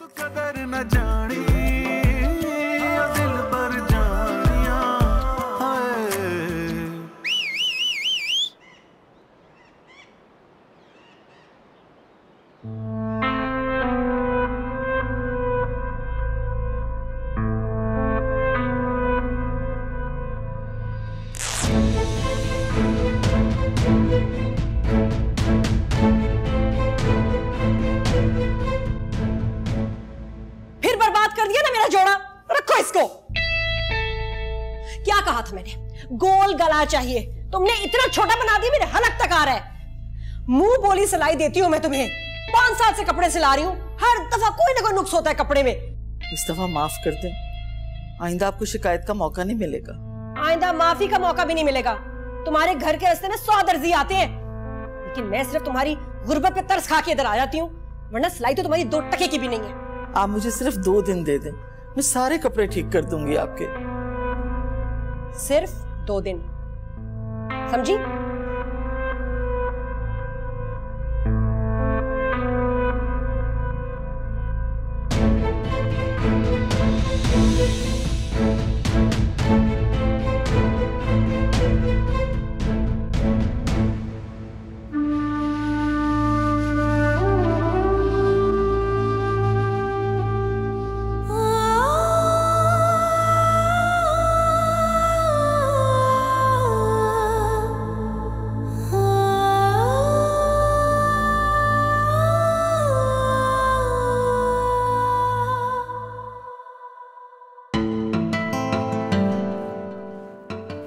कदर न जानी दिल पर जानिया क्या कहा था मैंने? गोल गला चाहिए। तुमने इतना छोटा बना दिया, मेरे हलक तक आ रहा है। मुंह बोली सिलाई देती हूं मैं तुम्हें। 5 साल से कपड़े सिला रही हूं, हर दफा कोई ना कोई नुक्स होता है कपड़े में। इस दफा माफ कर दे, आइंदा आपको शिकायत का मौका नहीं मिलेगा। आइंदा माफी का मौका भी नहीं मिलेगा। तुम्हारे घर के रास्ते में 100 दर्जी आते हैं, लेकिन मैं सिर्फ तुम्हारी गुर्बत पे तरस खा के इधर आ जाती हूँ, वरना सिलाई तो तुम्हारी 2 टके की भी नहीं है। आप मुझे सिर्फ 2 दिन दे दें, मैं सारे कपड़े ठीक कर दूंगी आपके। सिर्फ 2 दिन, समझी?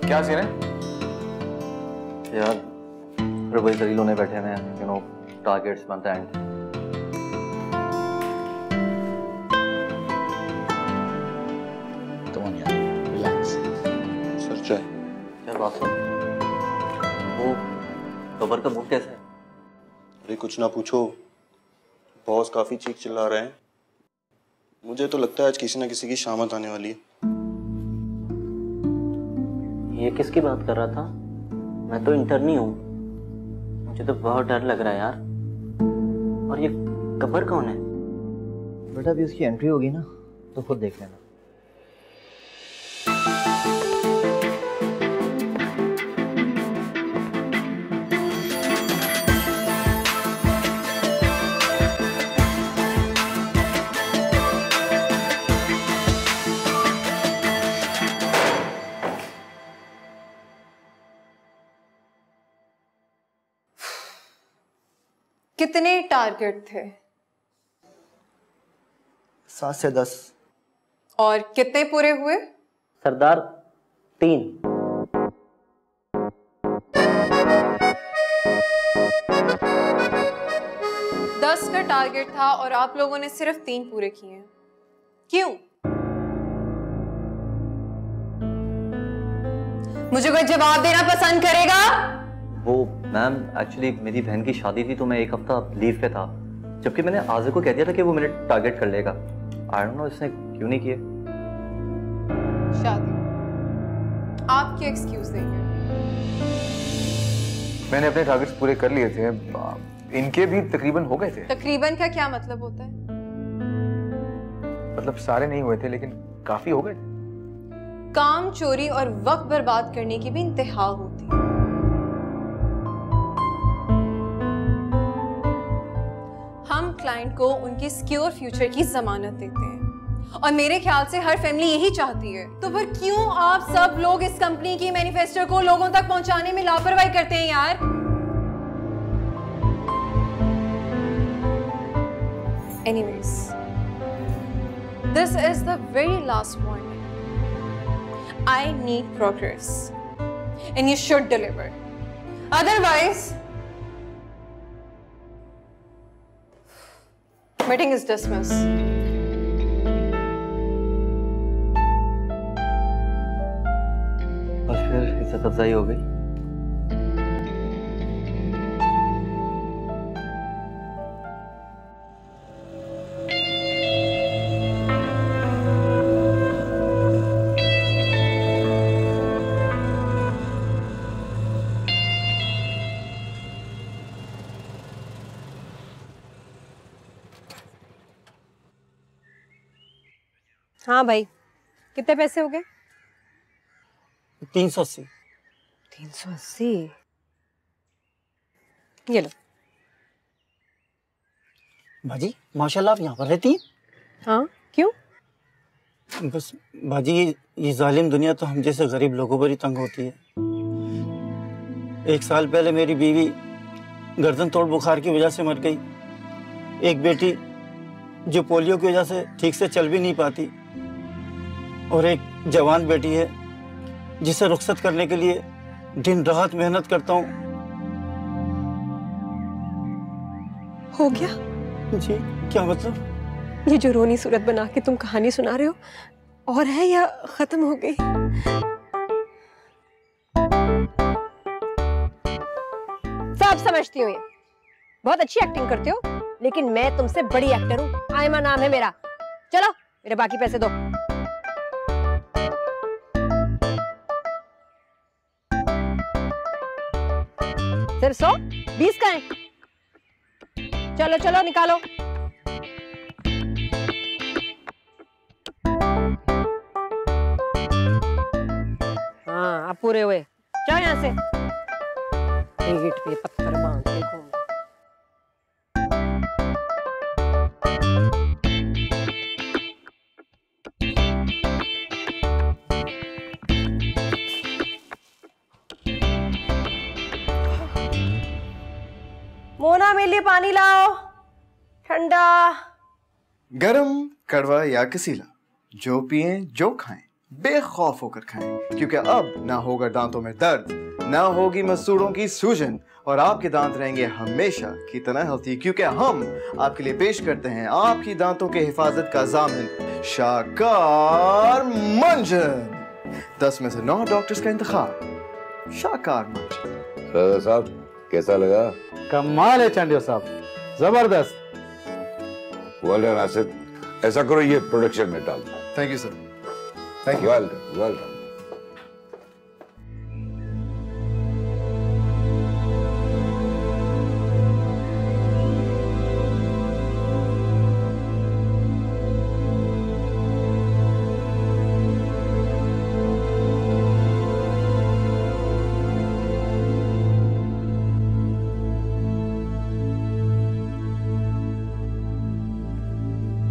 क्या सीन है यार? वही दलील होने बैठे हैं, you know, targets month and. Come on यार, रिलैक्स। सर चाय। क्या बात है? वो खबर का मूड कैसा है? अरे कुछ ना पूछो, बॉस काफी चीख चिल्ला रहे हैं। मुझे तो लगता है आज किसी ना किसी की शामत आने वाली है। ये किसकी बात कर रहा था? मैं तो इंटर्नी हूँ, मुझे तो बहुत डर लग रहा है यार। और ये कबर कौन है? बेटा अभी उसकी एंट्री होगी ना, तो खुद देख लेना। कितने टारगेट थे? 7 से 10। और कितने पूरे हुए? सरदार 3। 10 का टारगेट था और आप लोगों ने सिर्फ 3 पूरे किए हैं। क्यों? मुझे कोई जवाब देना पसंद करेगा? वो मैम, एक्चुअली मेरी बहन की शादी थी तो मैं 1 हफ्ता लीव पे था, जबकि मैंने आज़िर को कह दिया था कि वो मेरे टारगेट कर लेगा। आई डोंट नो इसने क्यों नहीं किए। शादी आप क्या एक्सक्यूज देंगे? मैंने अपने टारगेट्स पूरे कर लिए थे, इनके भी तकरीबन हो गए थे। तकरीबन का क्या मतलब होता है? मतलब सारे नहीं हुए थे लेकिन काफी हो गए थे। काम चोरी और वक्त बर्बाद करने की भी इंतहा होती है। हम क्लाइंट को उनके सिक्योर फ्यूचर की जमानत देते हैं और मेरे ख्याल से हर फैमिली यही चाहती है। तो फिर क्यों आप सब लोग इस कंपनी की मैन्युफेस्टो को लोगों तक पहुंचाने में लापरवाही करते हैं यार? Anyways, this is the very last warning. I need progress and you should deliver. Otherwise, meeting is dismissed. बस फिर इज्जत अफजाई हो गई। हाँ भाई, कितने पैसे हो गए? 380। 380? ये लो। बाजी माशाल्लाह आप यहाँ पर रहती हैं? हाँ, क्यों? बस बाजी ये जालिम दुनिया तो हम जैसे गरीब लोगों पर ही तंग होती है। 1 साल पहले मेरी बीवी गर्दन तोड़ बुखार की वजह से मर गई। एक बेटी जो पोलियो की वजह से ठीक से चल भी नहीं पाती, और एक जवान बेटी है जिसे रुखसत करने के लिए दिन रात मेहनत करता हूँ। हो गया? जी क्या मतलब? ये जो रोनी सूरत बना के तुम कहानी सुना रहे हो और है या खत्म हो गई? सब समझती हूँ, ये बहुत अच्छी एक्टिंग करते हो, लेकिन मैं तुमसे बड़ी एक्टर हूँ। आयमा नाम है मेरा। चलो मेरे बाकी पैसे दो। सिर्फ 100? 20 का है? चलो चलो निकालो। हाँ अब पूरे हुए, जाओ यहाँ से। पेट पे पत्थर बांध के घूम। मोना मेरे लिए पानी लाओ, ठंडा। गरम, कड़वा या कसीला, जो पिए जो खाएं, बेखौफ होकर खाएं, क्योंकि अब ना होगा दांतों में दर्द, ना होगी मसूड़ों की सूजन, और आपके दांत रहेंगे हमेशा की तरह हेल्थी, क्योंकि हम आपके लिए पेश करते हैं आपकी दांतों के हिफाजत का ज़ामिन शाकार मंजन। 10 में से 9 डॉक्टर्स का इंतखाब शाकार मंजन। राजा साहब कैसा लगा? कमाल है चांडियो साहब, जबरदस्त। वेल डन आसिफ, ऐसा करो ये प्रोडक्शन में डाल दो। Thank you sir. Thank you. Well done, well done.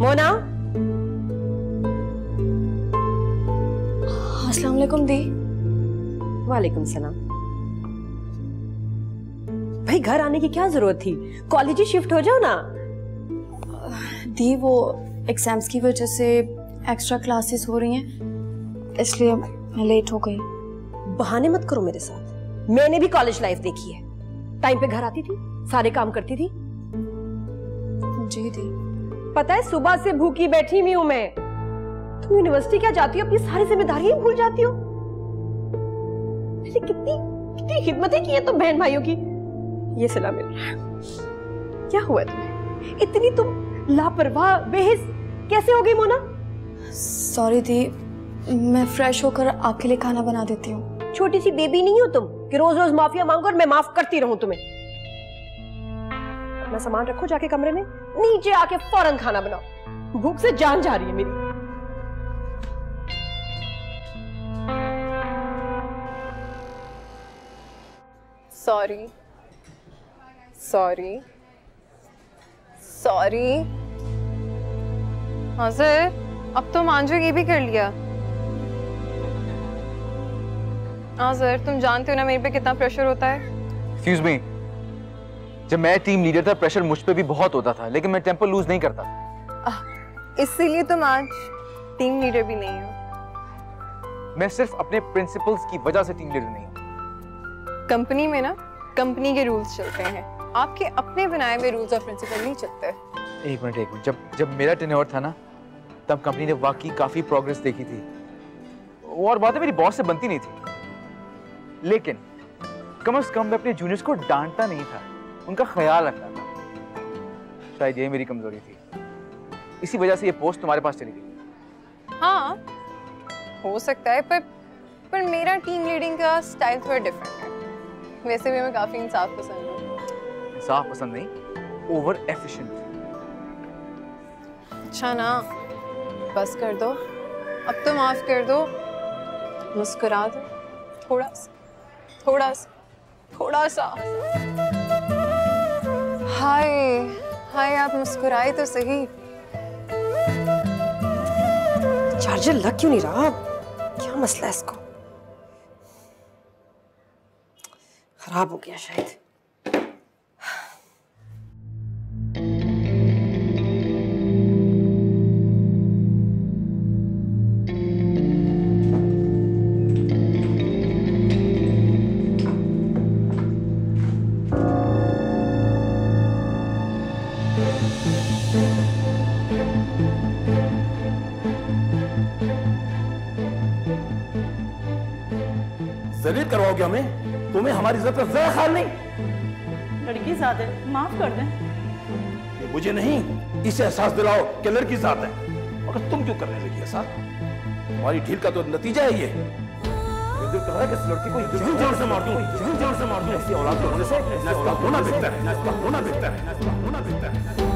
Mona. अस्सलाम वालेकुम दी। वालेकुम सलाम। भाई घर आने की क्या जरूरत थी, कॉलेज ही शिफ्ट हो जाओ ना। दी वो एग्जाम्स की वजह से एक्स्ट्रा क्लासेस हो रही हैं, इसलिए मैं लेट हो गई। बहाने मत करो मेरे साथ, मैंने भी कॉलेज लाइफ देखी है। टाइम पे घर आती थी, सारे काम करती थी। जी दी। पता है सुबह से भूखी बैठी हुई हूं मैं। तुम यूनिवर्सिटी क्या जाती हो, अपनी सारी जिम्मेदारियां भूल जाती हो। कितनी खिदमतें की है तुम बहन भाइयों की। ये सिला मिल रहा है। क्या हुआ तुम्हें, इतनी तुम लापरवाह बेहिस कैसे हो गई मोना? सॉरी दी, मैं फ्रेश होकर आपके लिए खाना बना देती हूँ। छोटी सी बेबी नहीं हो तुम कि रोज रोज माफिया मांगो और मैं माफ करती रहूं तुम्हें। अपना सामान रखो जाके कमरे में, नीचे आके फौरन खाना बनाओ, भूख से जान जा रही है मेरी। Sorry sorry sorry. हाँ सर, अब तो मांझो ये भी कर लिया। हाँ सर, तुम जानते हो ना मेरे पे कितना प्रेशर होता है। एक्सक्यूज मी, जब मैं टीम लीडर था प्रेशर मुझ पे भी बहुत होता था, लेकिन मैं टेम्पर लूज नहीं करता। इसीलिए तुम आज टीम लीडर भी नहीं हो। मैं सिर्फ अपने प्रिंसिपल्स की वजह से टीम लीडर नहीं हूँ। कंपनी में ना कंपनी के रूल्स चलते हैं, आपके अपने बनाए हुए रूल्स और प्रिंसिपल नहीं चलते। एक मिनट, जब मेरा टेन्योर था ना, तब कंपनी ने वाकई काफी प्रोग्रेस देखी थी, और बातें मेरी बॉस से बनती नहीं थी, लेकिन कम से कम मैं अपने जूनियर्स को डांटता नहीं था, उनका ख्याल रखता था। शायद ये मेरी कमजोरी थी, इसी वजह से ये पोस्ट तुम्हारे पास चली गई। हाँ हो सकता है, पर मेरा टीम लीडिंग का स्टाइल थोड़ा डिफरेंट है। वैसे भी मैं काफी इंसाफ पसंद हूँ। इंसाफ पसंद नहीं, ओवर एफिशिएंट। अच्छा ना, बस कर दो, अब तो माफ कर दो, मुस्कुरा दो, थोड़ा सा, थोड़ा सा, थोड़ा सा। हाय हाय, आप मुस्कुराए तो सही। चार्जर लग क्यों नहीं रहा? क्या मसला है इसको? खराब हो गया शायद। जलील करवाओगे हमें? तुम्हें हमारी इज्जत का जरा ख्याल नहीं? लड़की साथ है, माफ कर दें। ये मुझे नहीं, इसे एहसास दिलाओ कि लड़की साथ है। मगर तुम क्यों करने लगी ऐसा? तुम्हारी ढील का तो नतीजा है ये। दिल कर रहा है कि इस लड़की को यहीं जोर से मार दूं, यहीं जोर से मार दूं। ऐसी औलाद के होने से इसका होना बेहतर है, इसका होना बेहतर है, इसका होना बेहतर है।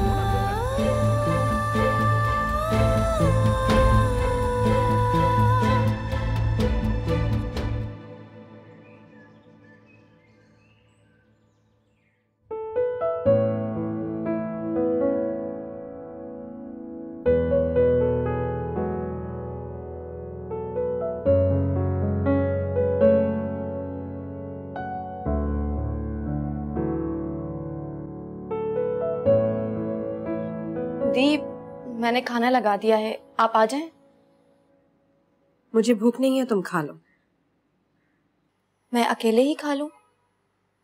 दी, मैंने खाना लगा दिया है, आप आ जाएं। मुझे भूख नहीं है, तुम खा लो। मैं अकेले ही खा लूं?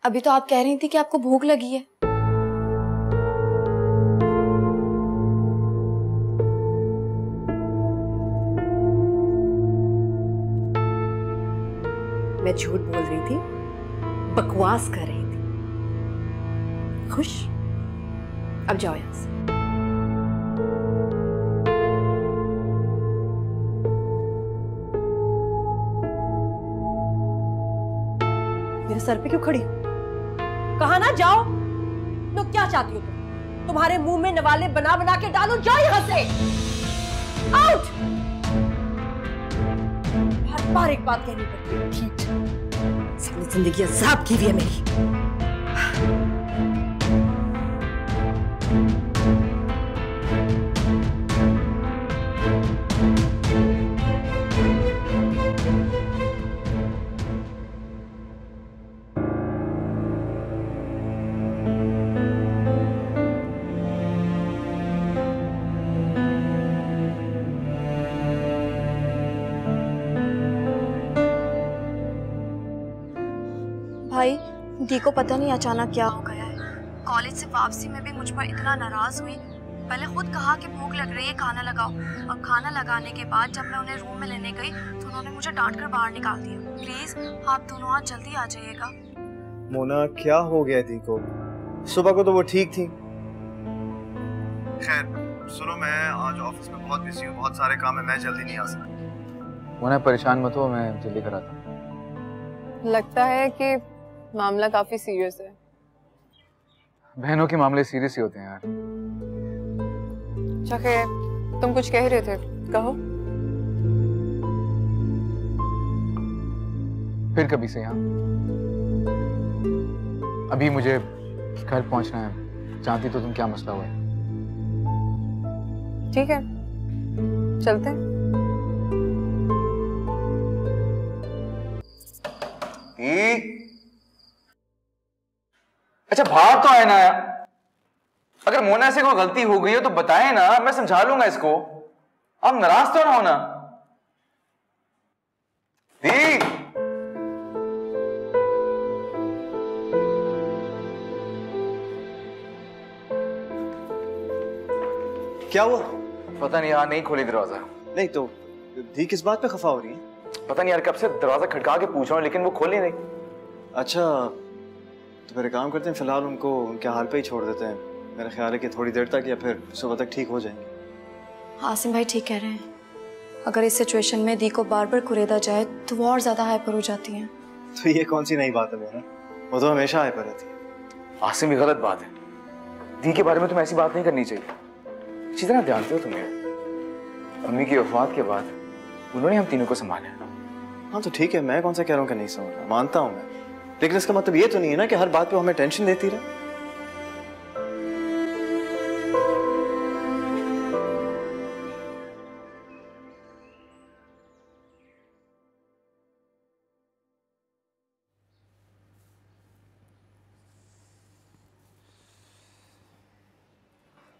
अभी तो आप कह रही थी कि आपको भूख लगी है। मैं झूठ बोल रही थी, बकवास कर रही थी। खुश? अब जाओ यहां से। मेरे सर पे क्यों खड़ी? कहा ना जाओ। तो क्या चाहती हो तुम? तुम्हारे मुंह में नवाले बना बना के डालो, जाओ यहां से। आउट। हर बार एक बात कहनी पड़ती है, ठीक? सारी जिंदगी अज़ाब की हुई है मेरी। भाई, दी को पता नहीं अचानक क्या हो गया है। कॉलेज से वापसी में भी मुझ पर इतना नाराज हुई। पहले खुद कहा कि भूख लग रही है, खाना लगाओ, और खाना लगाने के बाद जब मैं उन्हें रूम में लेने गई तो उन्होंने मुझे डांट कर बाहर निकाल दिया। प्लीज आप दोनों आज जल्दी आ जाइएगा। मोना, क्या हो गया दी को? सुबह को तो वो ठीक थी। खैर सुनो, मैं आज ऑफिस में बहुत बिजी हूँ, बहुत सारे काम है, मैं जल्दी नहीं आ सकता। मोना परेशान मत हो, मैं जल्दी कराता हूँ। लगता है कि मामला काफी सीरियस है। बहनों के मामले सीरियस ही होते हैं यार। चखे, तुम कुछ कह रहे थे, कहो। फिर कभी से यहाँ। अभी मुझे घर पहुंचना है, जानती तो तुम क्या मसला हुआ है। ठीक है, चलते हैं। अच्छा बाहर तो आए ना यार। अगर मोना से कोई गलती हो गई हो तो बताए ना, मैं समझा लूंगा इसको। आप नाराज तो ना होना। दी, क्या हुआ? पता नहीं यार, नहीं खोली दरवाजा। नहीं तो दी किस बात पे खफा हो रही है? पता नहीं यार, कब से दरवाजा खटका के पूछ रहा हूँ लेकिन वो खोल ही नहीं। अच्छा तो फिर एक काम करते हैं, फिलहाल उनको उनके हाल पे ही छोड़ देते हैं। मेरा ख्याल है कि थोड़ी देर तक या फिर सुबह तक ठीक हो जाएंगे। आसिम भाई ठीक कह रहे हैं। अगर इस सिचुएशन में दी को बार बार कुरेदा जाए तो वो और ज्यादा हाइपर हो जाती हैं। तो ये कौन सी नई बात है मोना? वो तो हमेशा हाइपर रहती है। आसिम, ये गलत बात है। दी के बारे में तुम्हें ऐसी बात नहीं करनी चाहिए। अच्छी तरह जानते हो तुम यार, अम्मी की वफात के बाद उन्होंने हम तीनों को संभाला। हाँ तो ठीक है, मैं कौन सा कह रहा हूँ कि नहीं समझ रहा, मानता हूँ मैं, लेकिन इसका मतलब ये तो नहीं है ना कि हर बात पे हमें टेंशन देती रहे।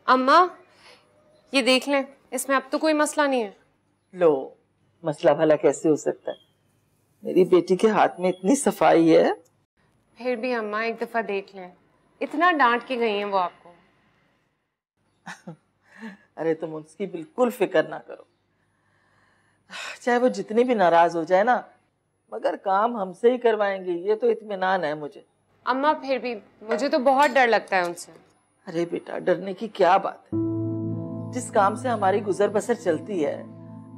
अम्मा ये देख लें, इसमें अब तो कोई मसला नहीं है। लो, मसला भला कैसे हो सकता है? मेरी बेटी के हाथ में इतनी सफाई है। फिर भी अम्मा एक दफा देख लें, इतना डांट के गई हैं वो आपको। अरे तुम उसकी बिल्कुल फिक्र ना करो, चाहे वो जितनी भी नाराज हो जाए ना, मगर काम हमसे ही करवाएंगे, ये तो इत्मीनान है मुझे। अम्मा फिर भी मुझे तो बहुत डर लगता है उनसे। अरे बेटा, डरने की क्या बात है? जिस काम से हमारी गुजर बसर चलती है,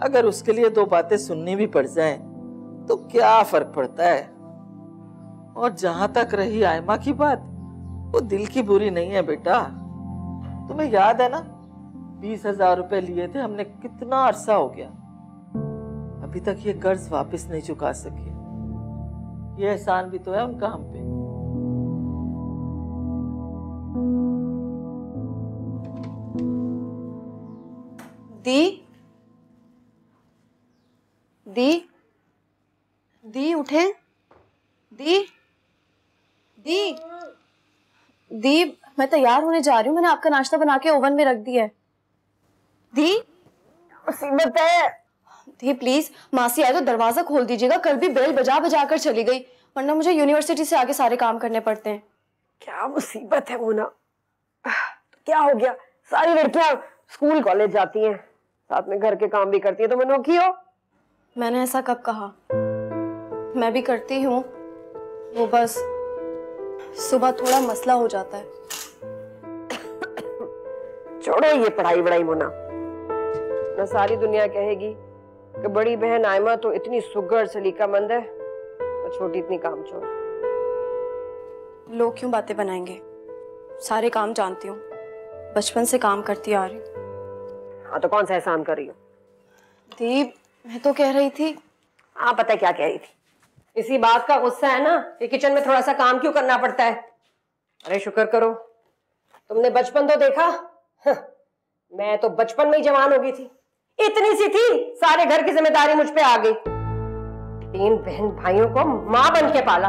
अगर उसके लिए दो बातें सुननी भी पड़ जाएं, तो क्या फर्क पड़ता है? और जहां तक रही आयमा की बात, वो दिल की बुरी नहीं है बेटा। तुम्हें याद है ना, 20,000 रुपए लिए थे हमने, कितना अरसा हो गया, अभी तक ये कर्ज वापस नहीं चुका सके। ये एहसान भी तो है उनका हम पे। दी उठे। दी मैं तैयार होने जा रही हूँ, मैंने आपका नाश्ता बना के ओवन में रख दिया है। दी मुसीबत है। दी प्लीज, मासी आए तो दरवाजा खोल दीजिएगा, कल भी बेल बजा बजा कर चली गई, वरना मुझे यूनिवर्सिटी से आगे सारे काम करने पड़ते हैं। क्या मुसीबत है मोना, क्या हो गया? सारी लड़कियां स्कूल कॉलेज जाती हैं, साथ में घर के काम भी करती है, तो मनोखी हो। मैंने ऐसा कब कहा? मैं भी करती हूँ, वो बस सुबह थोड़ा मसला हो जाता है। छोड़ो ये पढ़ाई वढ़ाई मोना, ना सारी दुनिया कहेगी कि बड़ी बहन आयमा तो इतनी सुगर सलीकामंद है और छोटी इतनी कामचोर। लोग क्यों बातें बनाएंगे, सारे काम जानती हूँ, बचपन से काम करती आ रही हूँ। हाँ तो कौन सा एहसान कर रही हो? दी मैं तो कह रही थी। हाँ पता है क्या कह रही थी, इसी बात का गुस्सा है ना कि किचन में थोड़ा सा काम क्यों करना पड़ता है। अरे शुक्र करो, तुमने बचपन तो देखा। मैं तो बचपन में ही जवान हो गई थी, इतनी सी थी, सारे घर की जिम्मेदारी मुझ पे आ गई। 3 बहन भाइयों को मां बन के पाला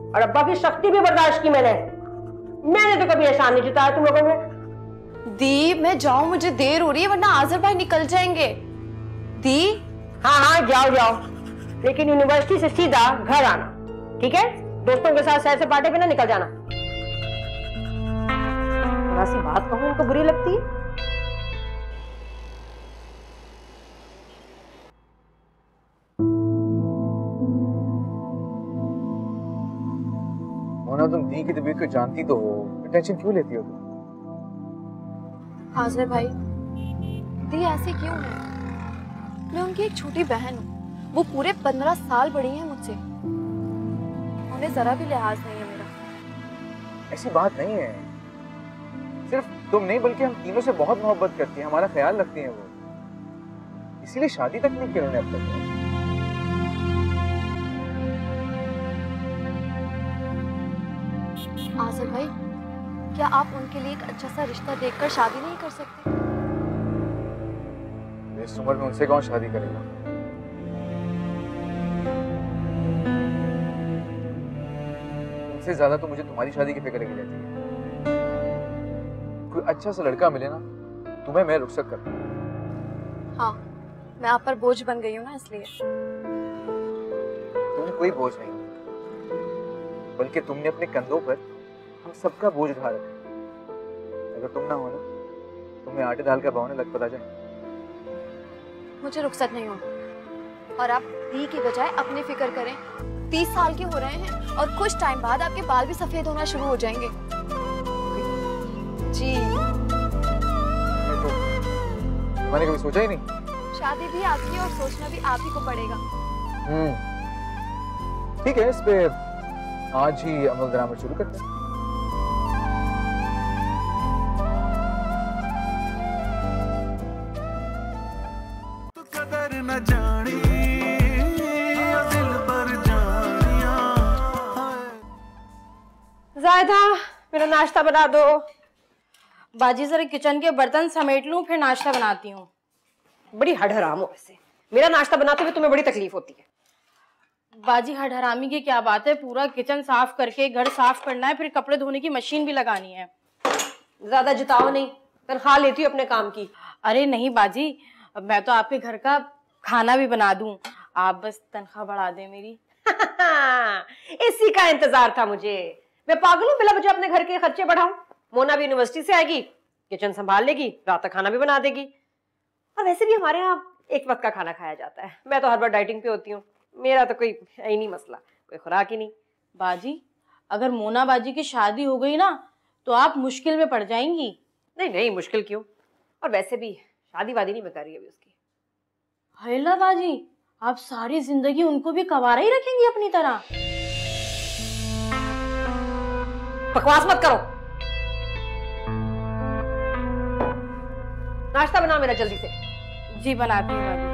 और अब्बा की शक्ति भी बर्दाश्त की मैंने तो कभी एहसान नहीं जताया तुम लोगों ने। दी मैं जाऊं, मुझे देर हो रही है, वरना आजर भाई निकल जाएंगे। दी हाँ जाओ, लेकिन यूनिवर्सिटी से सीधा घर आना, ठीक है? दोस्तों के साथ सैर सपाटे पे ना निकल जाना। थोड़ा सी बात कहूं इनको बुरी लगती है। मोना, तुम दी की तबीयत को जानती तो हो, टेंशन क्यों लेती हो तुम? आजर भाई, दी ऐसे क्यों है? मैं उनकी एक छोटी बहन हूँ, वो पूरे 15 साल बड़ी हैं मुझसे, उन्हें जरा भी लिहाज नहीं है मेरा। ऐसी बात नहीं है, सिर्फ तुम नहीं बल्कि हम तीनों से बहुत मोहब्बत करती हैं, हमारा ख्याल रखती हैं वो, इसीलिए शादी तक नहीं की उन्होंने अब तक। आजर भाई, क्या आप उनके लिए एक अच्छा सा रिश्ता देखकर शादी नहीं कर सकते? इस उम्र में उनसे कौन शादी करेगा? उनसे ज्यादा तो मुझे तुम्हारी शादी की फिक्र लगी रहती है। कोई अच्छा सा लड़का मिले ना, तुम्हें मैं रुखसत करता हूँ। हाँ, मैं आप पर बोझ बन गई हूँ ना, इसलिए। तुम्हें कोई बोझ नहीं, बल्कि तुमने अपने कंधों पर हम सबका बोझ उठा रखा है। अगर तुम ना हो ना, तुम्हें आटे दाल का बहाने लग पता जाए। मुझे रुखसत नहीं होगी, और आप दी की बजाय अपनी फिक्र करें। 30 साल के हो रहे हैं और कुछ टाइम बाद आपके बाल भी सफेद होना शुरू हो जाएंगे। जी मैंने कभी सोचा ही नहीं। शादी भी आपकी और सोचना भी आप ही को पड़ेगा। ठीक है, इस पे आज ही अमल दरामद शुरू करते हैं। कदर कर न जानी दिल पर जानिया। जायदा मेरा नाश्ता बना दो। बाजी जरा किचन के बर्तन समेट लूं फिर नाश्ता बनाती हूँ। बड़ी हड़हराम हो वैसे, मेरा नाश्ता बनाते हुए तुम्हें बड़ी तकलीफ होती है। बाजी हड़हरामी की क्या बात है, पूरा किचन साफ करके घर साफ करना है, फिर कपड़े धोने की मशीन भी लगानी है। ज्यादा जिताओ नहीं, तनख्वाह लेती हूँ अपने काम की। अरे नहीं बाजी, मैं तो आपके घर का खाना भी बना दूं, आप बस तनख्वाह बढ़ा दें मेरी। इसी का इंतजार था मुझे। मैं पागल हूँ बिला वजह अपने घर के खर्चे बढ़ाऊं। मोना भी यूनिवर्सिटी से आएगी, किचन संभाल लेगी, रात का खाना भी बना देगी। और वैसे भी हमारे यहाँ एक वक्त का खाना खाया जाता है। मैं तो हर बार डाइटिंग पे होती हूँ, मेरा तो कोई है ही नहीं मसला, कोई खुराक ही नहीं। बाजी अगर मोना बाजी की शादी हो गई ना तो आप मुश्किल में पड़ जाएंगी। नहीं नहीं, मुश्किल क्यों, और वैसे भी शादी वादी नहीं कर रही अभी उसकी। हैला बाजी, आप सारी जिंदगी उनको भी कवारा ही रखेंगी अपनी तरह? बकवास मत करो। नाश्ता बना मेरा जल्दी से। जी बनाती हूँ बाजी।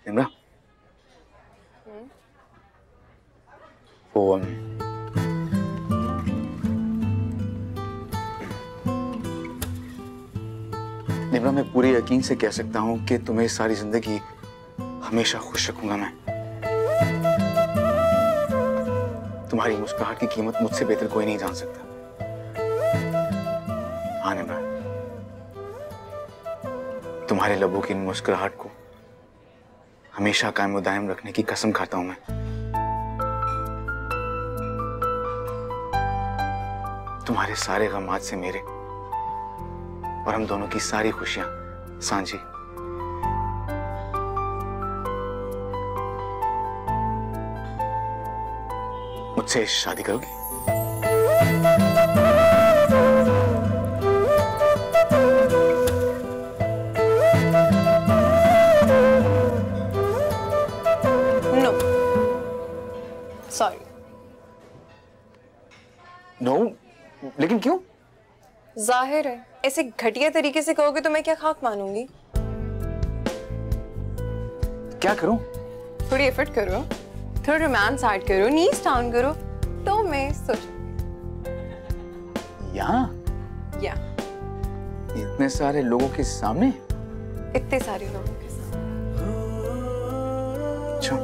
सिमरा, वो निम्रा, मैं पूरे यकीन से कह सकता हूँ कि तुम्हें सारी जिंदगी हमेशा खुश रखूंगा मैं। तुम्हारी मुस्कुराहट की कीमत मुझसे बेहतर कोई नहीं जान सकता। हाँ निम्रा, तुम्हारे लबों की मुस्कुराहट को हमेशा कायम दायम रखने की कसम खाता हूं मैं। तुम्हारे सारे गम आज से मेरे और हम दोनों की सारी खुशियां सांझी। मुझसे शादी करोगी? No sorry. नो, लेकिन क्यों? जाहिर है ऐसे घटिया तरीके से कहोगे तो मैं क्या खाक मानूंगी। क्या करूं? थोड़ी एफर्ट करो, थोड़ा रोमांस ऐड करो, नीज डाउन करो तो मैं सोच। यहाँ या इतने सारे लोगों के सामने? इतने सारे लोगों के सामने। अच्छा,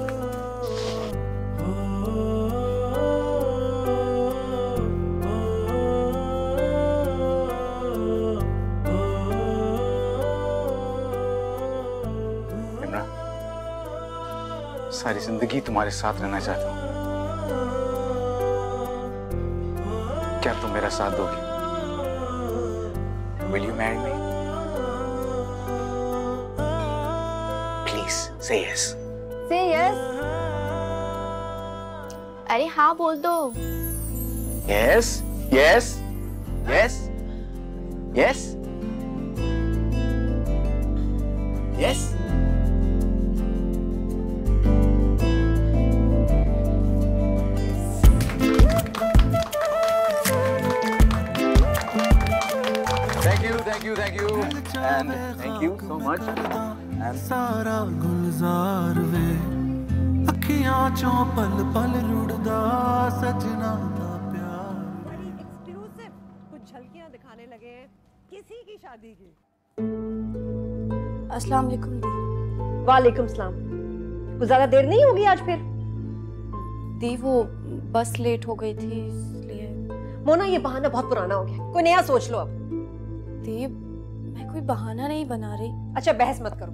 सारी जिंदगी तुम्हारे साथ रहना चाहता हूं। क्या तुम मेरा साथ दोगी? Will you marry me? Please say yes. Say yes. अरे हाँ बोल दो। Yes, yes, yes, yes, yes. Thank you, and thank you so much. And सारा गुलजार वे अखियां चों पल पल रुड़दा सजना दा प्यार। एक्सक्लूसिव कुछ झलकियां दिखाने लगे हैं किसी की शादी की। अस्सलाम वालेकुम दी। वालेकुम सलाम। कुछ ज्यादा देर नहीं होगी आज फिर? दी वो बस लेट हो गई थी इसलिए। मोना ये बहाना बहुत पुराना हो गया, कोई नया सोच लो अब। दी मैं कोई बहाना नहीं बना रही। अच्छा बहस मत करो,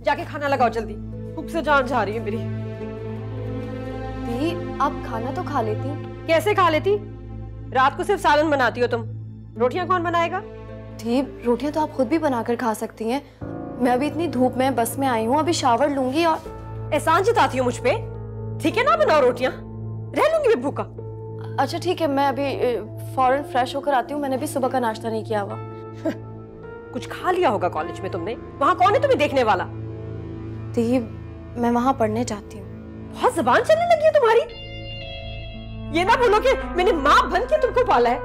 जाके खाना लगाओ जल्दी, भूख से जान जा रही है मेरी। दी आप खाना तो खा लेती। कैसे खा लेती? रात को सिर्फ सालन बनाती हो तुम, रोटियां कौन बनाएगा? दी रोटियां तो आप खुद भी बनाकर खा सकती हैं। मैं अभी इतनी धूप में बस में आई हूँ, अभी शावर लूंगी और एहसान जताती हो मुझ पे। ठीक है ना, बनाओ रोटियां, रह लूंगी मैं भूखा। अच्छा ठीक है, मैं अभी फौरन फ्रेश होकर आती हूँ। मैंने भी सुबह का नाश्ता नहीं किया हुआ। कुछ खा लिया होगा कॉलेज में तुमने। वहां कौन है तुम्हें देखने वाला? दी, मैं वहां पढ़ने जाती हूँ। बहुत जुबान चलने लगी है तुम्हारी। ये ना बोलो कि मैंने माँ बन के तुमको पाला है।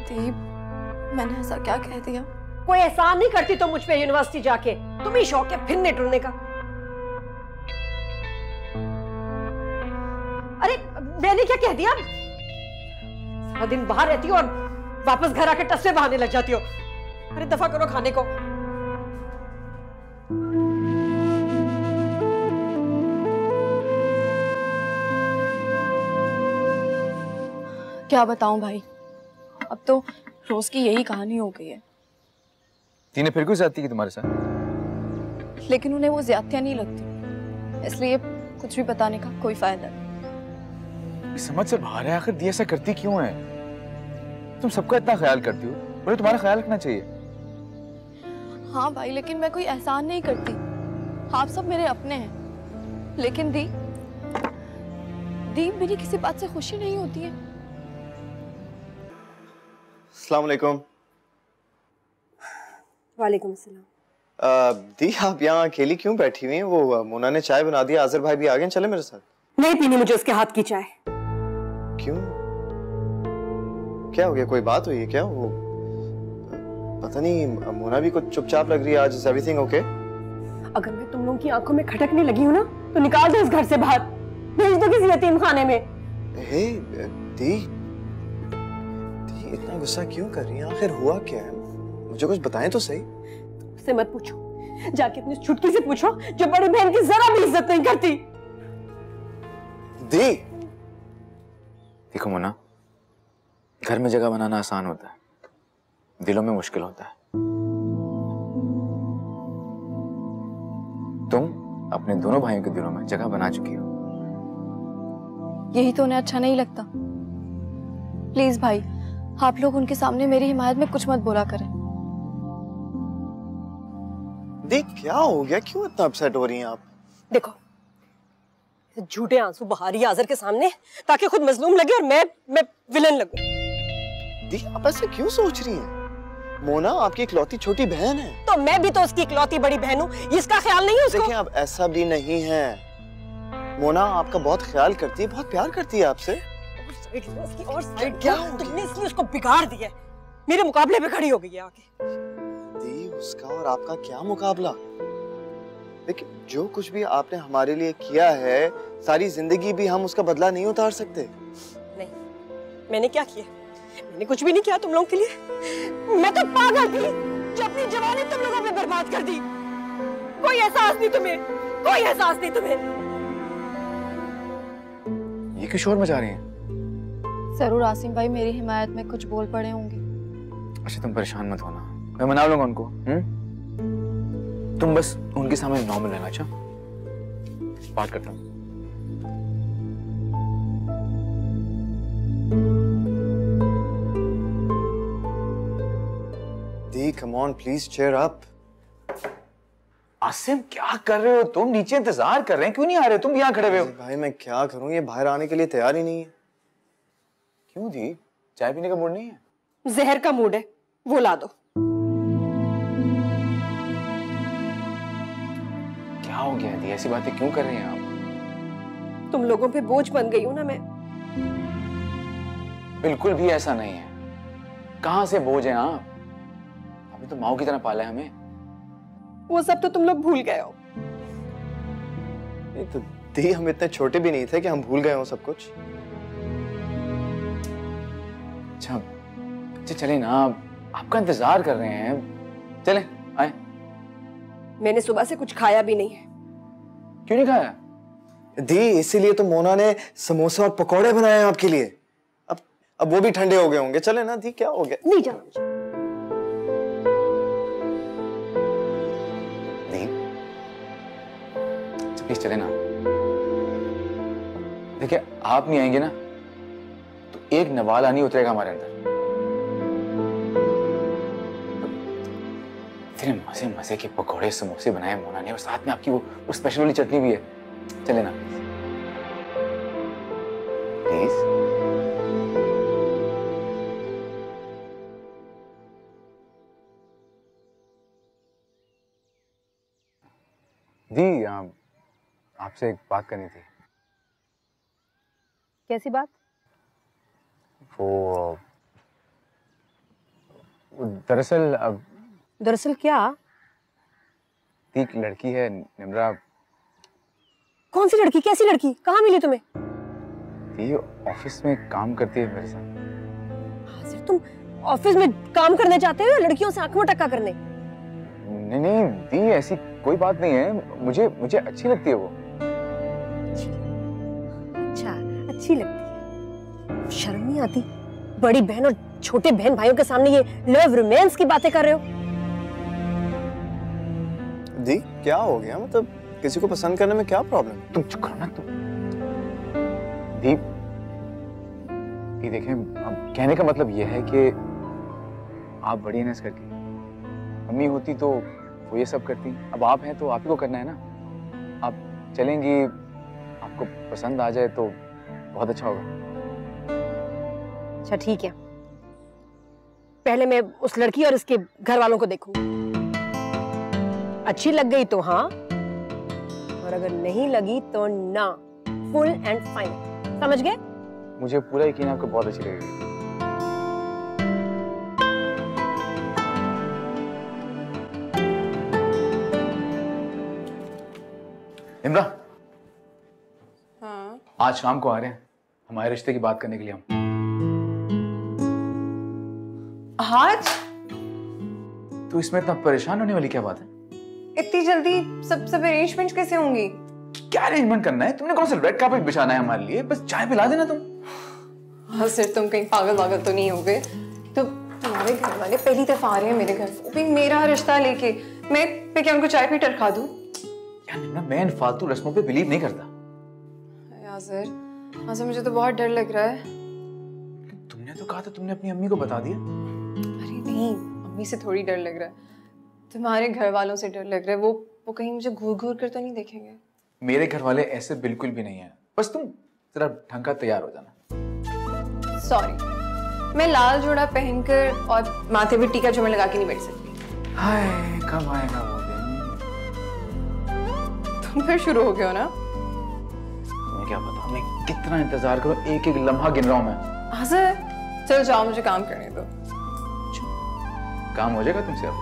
दी, मैंने ऐसा क्या कह दिया? कोई एहसान नहीं करती तो मुझ पे यूनिवर्सिटी जाके। तुम्हें शौक है फिरने टुरने का। अरे मैंने क्या कह दिया? सारा दिन बाहर रहती हो और वापस घर आके टस्से बहाने लग जाती हो। अरे दफा करो खाने को। क्या बताऊं भाई, अब तो रोज की यही कहानी हो गई है। तीने फिर क्यों ज्यादती की तुम्हारे साथ? लेकिन उन्हें वो ज्यादतियां नहीं लगती, इसलिए कुछ भी बताने का कोई फायदा नहीं। समझ से बाहर है, आखिर दी ऐसा करती क्यों है? तुम सबका इतना ख्याल करती हो, मुझे तुम्हारा ख्याल रखना चाहिए। हाँ भाई, लेकिन मैं कोई एहसान नहीं करती। आप सब मेरे अपने हैं, लेकिन दी मेरी किसी बात से खुशी नहीं होती है। अस्सलाम वालेकुम। वालेकुम अस्सलाम। दी, आप यहाँ अकेली क्यों बैठी हुई हैं? वो मोना ने चाय बना दिया, आज़र भाई भी आ गए, चले मेरे साथ। नहीं पीनी मुझे उसके हाथ की चाय। क्यों? क्या हो गया? कोई बात हुई है क्या? वो पता नहीं, मोना भी कुछ चुपचाप लग रही है आज। Is everything okay? अगर मैं तुम लोगों की आंखों में खटकने लगी हूँ ना तो निकाल दो इस घर से बाहर, भेज दो किसी यतीम खाने में। हे दी, इतना गुस्सा क्यों कर रही हैं? आखिर हुआ क्या है? मुझे कुछ बताएं तो सही। उससे मत पूछो, जाके अपनी छुटकी से पूछो जो बड़ी बहन की जरा भी इज्जत नहीं करती। दी, देखो मोना, घर में जगह बनाना आसान होता है, दिलों में मुश्किल होता है। तुम अपने दोनों भाइयों के दिलों में जगह बना चुकी हो। यही तो उन्हें अच्छा नहीं लगता। प्लीज भाई, आप लोग उनके सामने मेरी हिमायत में कुछ मत बोला करें। देख क्या हो गया? क्यों इतना अपसेट हो रही हैं आप? देखो, झूठे आंसू बहा रही है आज़र के सामने ताकि खुद मजलूम लगे और मैं विलन लगूं। दी, आप ऐसे क्यों सोच रही हैं? मोना आपकी इकलौती छोटी बहन है। तो मैं भी तो उसकी इकलौती बड़ी बहन हूँ, इसका ख्याल नहीं है उसको? देखिए, आप ऐसा भी नहीं है। मोना आपका बहुत ख्याल करती है, बहुत प्यार करती है आपसे। और क्या तुमने इसलिए उसको बिगाड़ दिया, मेरे मुकाबले पे खड़ी हो गई है आके। दी, उसका और आपका क्या मुकाबला? देखिए, जो कुछ भी आपने हमारे लिए किया है, सारी जिंदगी भी हम उसका बदला नहीं उतार सकते। नहीं, मैंने क्या किया? मैंने कुछ भी नहीं किया तुम लोगों के लिए। मैं तो पागल थी जो अपनी जवानी तुम लोगों पे बर्बाद कर दी। कोई एहसास नहीं तुम्हें, कोई एहसास नहीं तुम्हें। ये क्यों शोर मचा रही हैं? जरूर आसिम भाई मेरी हिमायत में कुछ बोल पड़े होंगे। अच्छा तुम परेशान मत होना, मैं मना लूंगा उनको। तुम बस उनके सामने नॉर्मल रहना। अच्छा, बात करता हूँ। दी, come on, please cheer up. Asim, क्या कर रहे हो तुम? नीचे इंतजार कर रहे हैं, क्यों नहीं आ रहे? तुम यहाँ खड़े हुए हो। भाई मैं क्या करूं, ये बाहर आने के लिए तैयार ही नहीं है। क्यों दी? चाय पीने का मूड नहीं है? जहर का मूड है, वो ला दो। क्या हो गया दी? ऐसी बातें क्यों कर रही हैं आप? तुम लोगों पे बोझ बन गई हूं ना मैं। बिल्कुल भी ऐसा नहीं है। कहां से बोझ है आप? अभी तो माओ की तरह पाला है हमें। वो सब तो तुम लोग भूल गए हो। नहीं तो दी, हम इतने छोटे भी नहीं थे कि हम भूल गए हो सब कुछ। अच्छा चले ना, आपका इंतजार कर रहे हैं। चले आए। मैंने सुबह से कुछ खाया भी नहीं है। क्यों नहीं खाया? दी, इसीलिए तो मोना ने समोसा और पकौड़े बनाए हैं आपके लिए। अब वो भी ठंडे हो गए होंगे। चले ना दी, क्या हो गया? नहीं जाना मुझे। दी, प्लीज चले ना। देखिए, आप नहीं आएंगे ना तो एक नवाला नहीं उतरेगा हमारे अंदर। इतने मजे मजे के पकौड़े समोसे बनाए मोना ने, और साथ में आपकी वो स्पेशल वाली चटनी भी है। चले ना प्लीज। दी आपसे एक बात करनी थी। कैसी बात? वो दरअसल क्या? एक लड़की है निम्रा। कौन सी लड़की? कैसी लड़की? कहाँ मिली तुम्हें? ये ऑफिस में काम करती है मेरे साथ। सिर्फ तुम ऑफिस में काम करने जाते हो या लड़कियों से आंख में टक्का करने? नहीं नहीं दी, ऐसी कोई बात नहीं है। मुझे अच्छी लगती है वो। अच्छा, अच्छी लगती है। शर्म नहीं आती? बड़ी बहन और छोटे बहन भाइयों के सामने ये लव रोमांस की बातें कर रहे हो? दी क्या हो गया? मतलब किसी को पसंद करने में क्या प्रॉब्लम? तुम चुप करो ना तुम। दी देखें, अब कहने का मतलब यह है कि आप बड़ी हैं ना इस घर की। मम्मी होती तो वो ये सब करती, अब आप हैं तो आप ही को करना है ना। आप चलेंगी, आपको पसंद आ जाए तो बहुत अच्छा होगा। अच्छा ठीक है, पहले मैं उस लड़की और इसके घर वालों को देखूंगी। अच्छी लग गई तो हाँ, और अगर नहीं लगी तो ना। फुल एंड फाइनल, समझ गए? मुझे पूरा यकीन है आपको बहुत अच्छी लगेगी। इमरा, हाँ? आज शाम को आ रहे हैं हमारे रिश्ते की बात करने के लिए हम। आज? तो इसमें इतना परेशान होने वाली क्या बात है? इतनी जल्दी सब अरेंजमेंट कैसे होंगी? क्या अरेंजमेंट करना है? तुमने कौन सा रेड कार्पेट बिछाना है हमारे लिए? बस चाय पिला देना तुम। हाँ सर, तुम कहीं पागल तो नहीं हो गए? तो तुम्हारे घर वाले पहली दफा आ रहे हैं मेरे घर, वो भी मेरा रिश्ता लेके। मैं क्या उनको चाय पी टरखा दूं? यार मैं इन फालतू रस्मों पे बिलीव नहीं करता। यार सर मुझे तो बहुत डर लग रहा है। तुमने तो कहा था तुमने अपनी अम्मी को बता दिया। अरे नहीं, अम्मी से थोड़ी डर लग रहा है, तुम्हारे घर वालों से डर लग रहा है। वो कहीं मुझे घूर कर तो नहीं देखेंगे? मेरे घर वाले ऐसे बिल्कुल भी नहीं है, बस तुम जरा ढंग का तैयार हो जाना। सॉरी, मैं लाल जोड़ा पहनकर और माथे पे टीका झुमर लगा के नहीं बैठ सकती। हाय, कब आएगा वो दिन? तुम फिर शुरू हो गए हो ना? तुम्हें क्या पता मैं कितना इंतजार करूं, एक एक लम्हा गिन रहा हूं मैं। हाँ सर, चलो जाओ, मुझे काम करने दो। काम हो जाएगा तुमसे अब।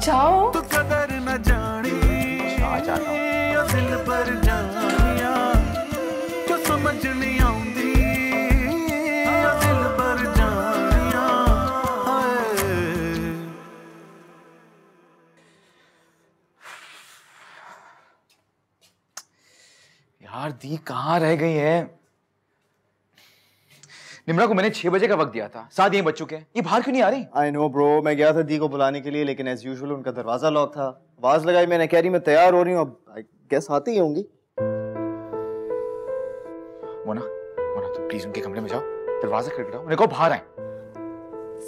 जाओ। तो कदर न जानी जाता हूं। दिल पर जानिया जो समझ नहीं आउंदी, दिल पर जानिया। यार दी कहाँ रह गई है? निम्रा को मैंने 6 बजे का वक्त दिया था, 7 यहीं बज चुके हैं, ये बाहर क्यों नहीं आ रही? आई नो ब्रो, मैं गया था दी को बुलाने के लिए, लेकिन एज यूजुअल उनका दरवाजा लॉक था। आवाज लगाई मैंने, कह रही मैं तैयार हो रही हूँ, अब आई गेस आती ही होंगी। मोना तुम प्लीज उनके कमरे में जाओ, दरवाजा खटखटाओ, उन्हें कहो बाहर आए।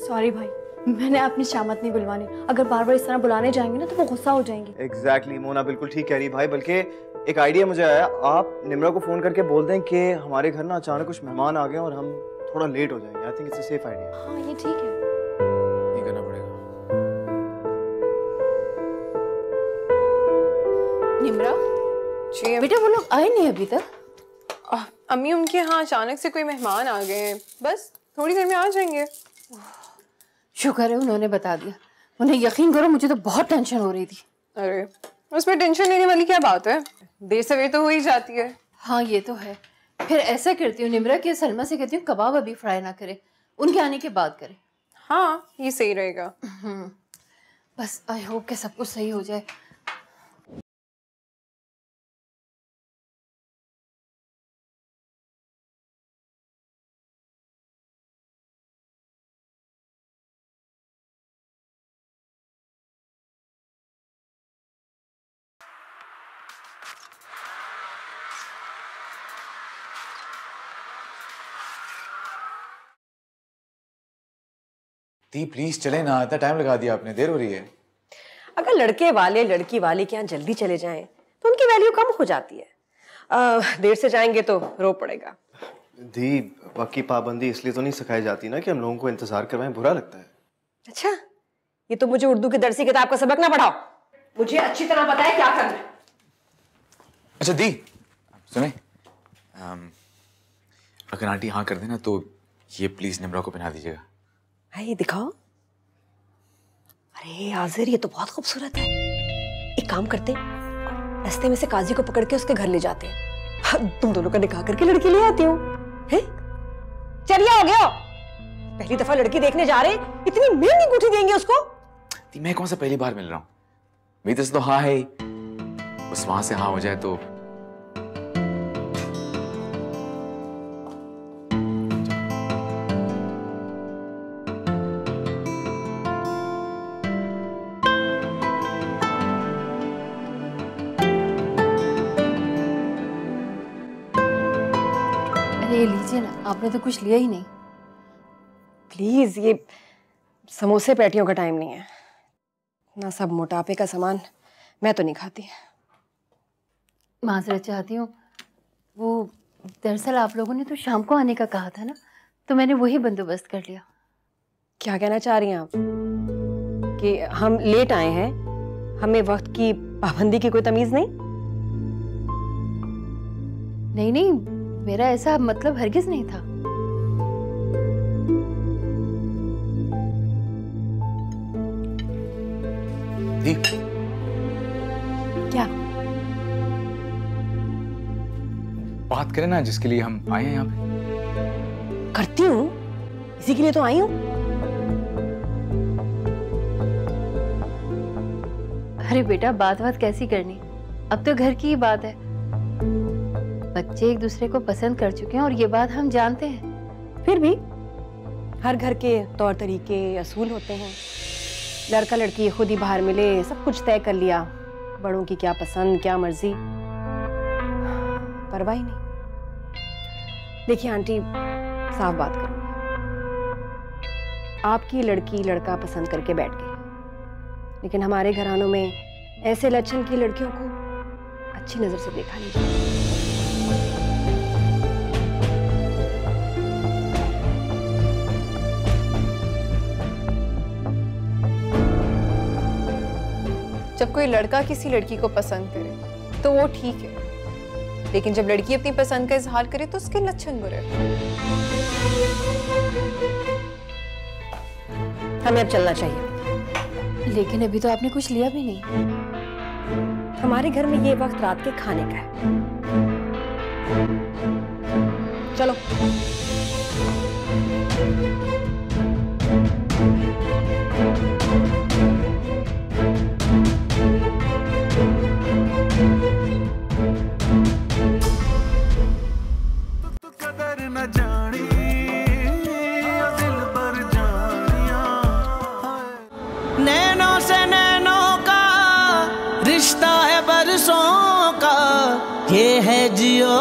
सॉरी भाई, मैंने अपनी शामत नहीं बुलवानी। अगर बार बार इस तरह बुलाने जाएंगे ना तो वो गुस्सा हो जाएंगे। एग्जैक्टली मोना बिल्कुल ठीक कह रही भाई। बल्कि एक आइडिया मुझे आया, आप निम्रा को फोन करके बोल दें कि हमारे घर ना अचानक कुछ मेहमान आ गए और हम थोड़ा लेट हो जाएंगे। I think it's a safe idea. हाँ ये ठीक है। ये करना पड़ेगा। निम्रा जी बेटा, वो लोग आए नहीं अभी तक? अम्मी, उनके यहाँ अचानक से कोई मेहमान आ गए हैं, बस थोड़ी देर में आ जाएंगे। शुक्र है उन्होंने बता दिया, उन्हें यकीन करो मुझे तो बहुत टेंशन हो रही थी। अरे उसमें टेंशन लेने वाली क्या बात है, देर सवेर तो हो ही जाती है। हाँ ये तो है। फिर ऐसा करती हूँ निम्रा कि सलमा से कहती हूँ कबाब अभी फ्राई ना करे, उनके आने के बाद करे। हाँ ये सही रहेगा। बस आई होप कि सब कुछ सही हो जाए। दी प्लीज चले ना, इतना टाइम लगा दिया आपने, देर हो रही है। अगर लड़के वाले लड़की वाले के यहाँ जल्दी चले जाएं तो उनकी वैल्यू कम हो जाती है। देर से जाएंगे तो रो पड़ेगा। दी वक्त की पाबंदी इसलिए तो नहीं सिखाई जाती ना कि हम लोगों को इंतजार करवाएं, बुरा लगता है। अच्छा, ये तो मुझे उर्दू की दरसी किताब का सबक ना पढ़ाओ। मुझे अच्छी तरह पता है क्या करना है। अच्छा दी सुने, अगर आंटी हाँ कर देना तो ये प्लीज निम्रा को पहना दीजिएगा। है ये दिखाओ। अरे आजिर ये तो बहुत खूबसूरत है। एक काम करते, रास्ते में से काजी को पकड़ के उसके घर ले जाते हैं। तुम दोनों का निकाह करके लड़की ले आती हूँ। चलिए हो गया। पहली दफा लड़की देखने जा रहे, इतनी महंगी अंगूठी देंगे उसको। मैं कौन सा पहली बार मिल रहा हूँ, मेरी तरफ से तो हाँ है, बस वहां से हाँ हो जाए तो। अरे लीजिए ना, आपने तो कुछ लिया ही नहीं। प्लीज, ये समोसे पैटियों का टाइम नहीं है ना, सब मोटापे का सामान मैं तो नहीं खाती। माजरत चाहती हूँ, वो दरअसल आप लोगों ने तो शाम को आने का कहा था ना, तो मैंने वही बंदोबस्त कर लिया। क्या कहना चाह रही हैं आप कि हम लेट आए हैं, हमें वक्त की पाबंदी की कोई तमीज नहीं? नहीं नहीं, मेरा ऐसा मतलब हरगिज नहीं था। क्या बात करें ना जिसके लिए हम आए हैं यहाँ पे। करती हूँ, इसी के लिए तो आई हूँ। अरे बेटा, बात कैसी करनी, अब तो घर की ही बात है। बच्चे एक दूसरे को पसंद कर चुके हैं और ये बात हम जानते हैं। फिर भी हर घर के तौर तरीके असूल होते हैं। लड़का लड़की खुद ही बाहर मिले, सब कुछ तय कर लिया, बड़ों की क्या पसंद क्या मर्जी, परवाह ही नहीं। देखिए आंटी, साफ बात करनी है, आपकी लड़की लड़का पसंद करके बैठ गई, लेकिन हमारे घरानों में ऐसे लक्षण की लड़कियों को अच्छी नजर से देखा नहीं जाता। जब कोई लड़का किसी लड़की को पसंद करे तो वो ठीक है, लेकिन जब लड़की अपनी पसंद का इजहार करे तो उसके लक्षण बुरे। हमें अब चलना चाहिए। लेकिन अभी तो आपने कुछ लिया भी नहीं। हमारे घर में ये वक्त रात के खाने का है। चलो। कदर न जानी दिल पर जानिया, नैनों से नैनों का रिश्ता है बरसों का, ये है जियो